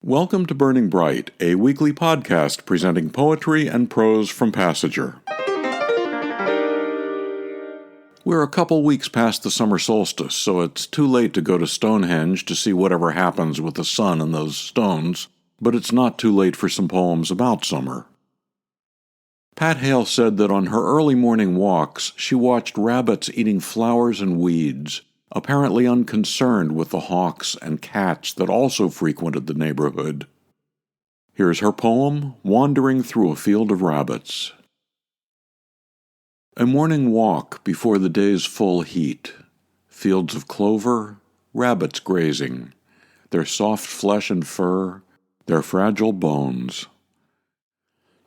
Welcome to Burning Bright, a weekly podcast presenting poetry and prose from Passager. We're a couple weeks past the summer solstice, so it's too late to go to Stonehenge to see whatever happens with the sun and those stones, but it's not too late for some poems about summer. Pat Hale said that on her early morning walks, she watched rabbits eating flowers and weeds, apparently unconcerned with the hawks and cats that also frequented the neighborhood. Here's her poem, Wandering Through a Field of Rabbits. A morning walk before the day's full heat. Fields of clover, rabbits grazing, their soft flesh and fur, their fragile bones.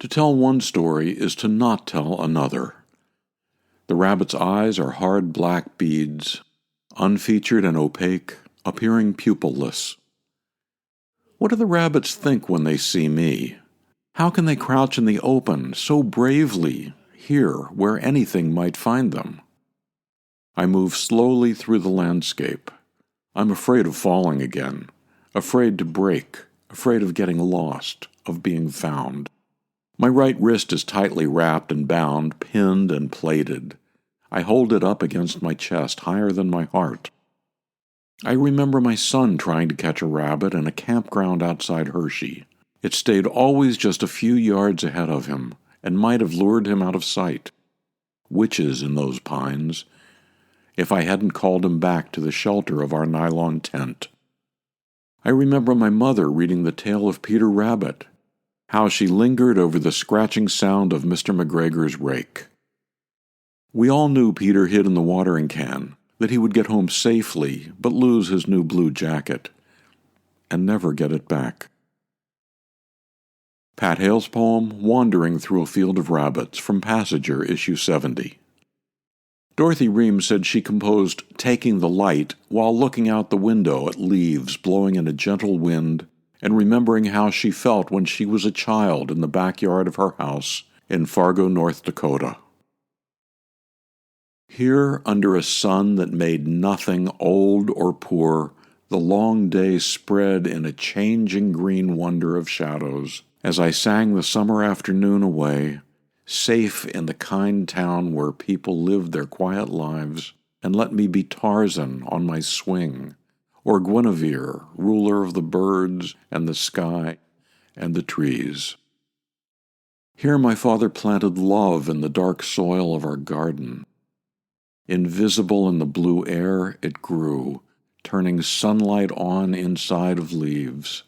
To tell one story is to not tell another. The rabbit's eyes are hard black beads, unfeatured and opaque, appearing pupilless. What do the rabbits think when they see me? How can they crouch in the open so bravely here where anything might find them? I move slowly through the landscape. I'm afraid of falling again, afraid to break, afraid of getting lost, of being found. My right wrist is tightly wrapped and bound, pinned and plaited. I hold it up against my chest, higher than my heart. I remember my son trying to catch a rabbit in a campground outside Hershey. It stayed always just a few yards ahead of him, and might have lured him out of sight. Witches in those pines, if I hadn't called him back to the shelter of our nylon tent. I remember my mother reading the tale of Peter Rabbit, how she lingered over the scratching sound of Mr. McGregor's rake. We all knew Peter hid in the watering can, that he would get home safely but lose his new blue jacket, and never get it back. Pat Hale's poem, Wandering Through a Field of Rabbits, from Passager, issue 70. Dorothy Riehm said she composed Taking the Light while looking out the window at leaves blowing in a gentle wind and remembering how she felt when she was a child in the backyard of her house in Fargo, North Dakota. Here, under a sun that made nothing old or poor, the long day spread in a changing green wonder of shadows, as I sang the summer afternoon away, safe in the kind town where people lived their quiet lives, and let me be Tarzan on my swing, or Guinevere, ruler of the birds and the sky and the trees. Here my father planted love in the dark soil of our garden. Invisible in the blue air, it grew, turning sunlight on inside of leaves.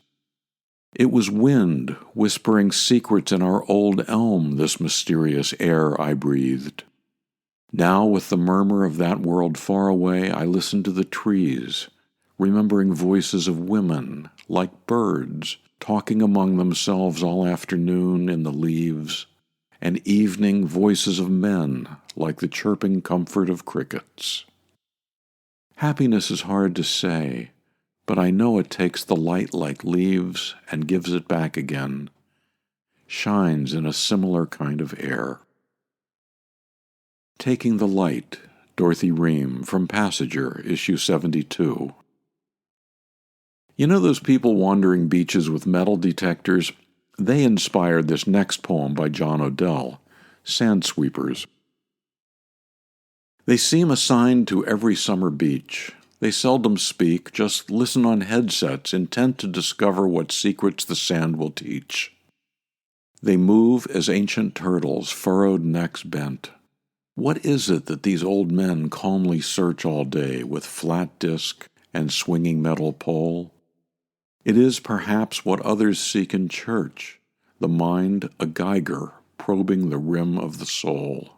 It was wind whispering secrets in our old elm, this mysterious air I breathed. Now, with the murmur of that world far away, I listened to the trees, remembering voices of women, like birds, talking among themselves all afternoon in the leaves, and evening voices of men, like the chirping comfort of crickets. Happiness is hard to say, but I know it takes the light like leaves and gives it back again, shines in a similar kind of air. Taking the Light, Dorothy Riehm, from Passager, issue 72. You know those people wandering beaches with metal detectors? They inspired this next poem by John Odell, Sand Sweepers. They seem assigned to every summer beach. They seldom speak, just listen on headsets, intent to discover what secrets the sand will teach. They move as ancient turtles, furrowed necks bent. What is it that these old men calmly search all day with flat disc and swinging metal pole? It is perhaps what others seek in church, the mind a geiger probing the rim of the soul.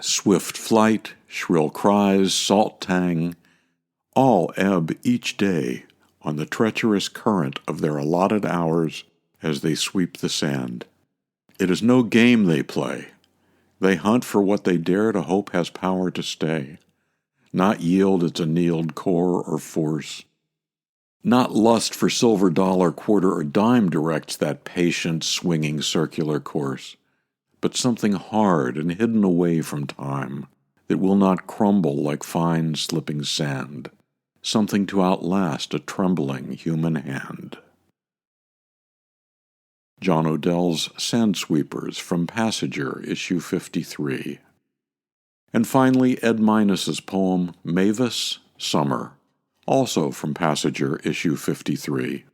Swift flight, shrill cries, salt tang, all ebb each day on the treacherous current of their allotted hours as they sweep the sand. It is no game they play. They hunt for what they dare to hope has power to stay, not yield its annealed core or force. Not lust for silver dollar, quarter, or dime directs that patient, swinging circular course, but something hard and hidden away from time that will not crumble like fine slipping sand, something to outlast a trembling human hand. John Odell's Sandsweepers from Passenger, issue 53. And finally, Ed Minus's poem Mavis, Summer, also from Passenger, issue 53.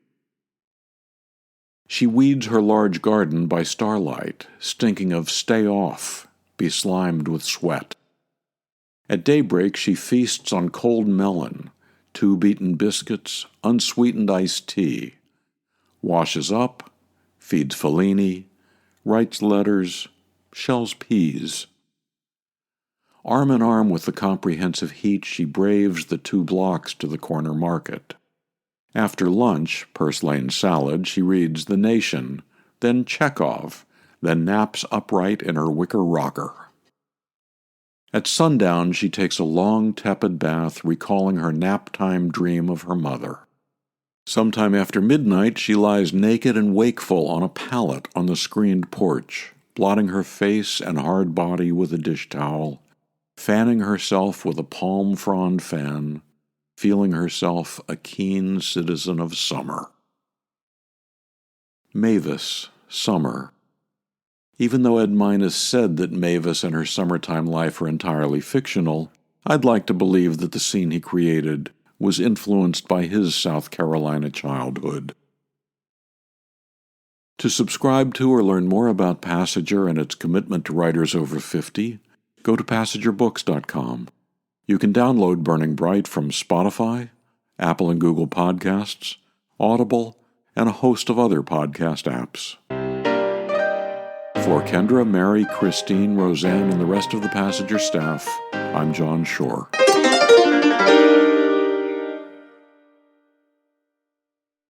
She weeds her large garden by starlight, stinking of stay off, beslimed with sweat. At daybreak she feasts on cold melon, 2 beaten biscuits, unsweetened iced tea, washes up, feeds Fellini, writes letters, shells peas. Arm in arm with the comprehensive heat, she braves the 2 blocks to the corner market. After lunch, purslane salad, she reads The Nation, then Chekhov, then naps upright in her wicker rocker. At sundown, she takes a long, tepid bath, recalling her nap-time dream of her mother. Sometime after midnight, she lies naked and wakeful on a pallet on the screened porch, blotting her face and hard body with a dish towel, fanning herself with a palm frond fan, feeling herself a keen citizen of summer. Mavis, Summer. Even though Ed Minus said that Mavis and her summertime life are entirely fictional, I'd like to believe that the scene he created was influenced by his South Carolina childhood. To subscribe to or learn more about Passenger and its commitment to writers over 50, go to PassengerBooks.com. You can download Burning Bright from Spotify, Apple and Google Podcasts, Audible, and a host of other podcast apps. For Kendra, Mary, Christine, Roseanne, and the rest of the Passenger staff, I'm John Shore.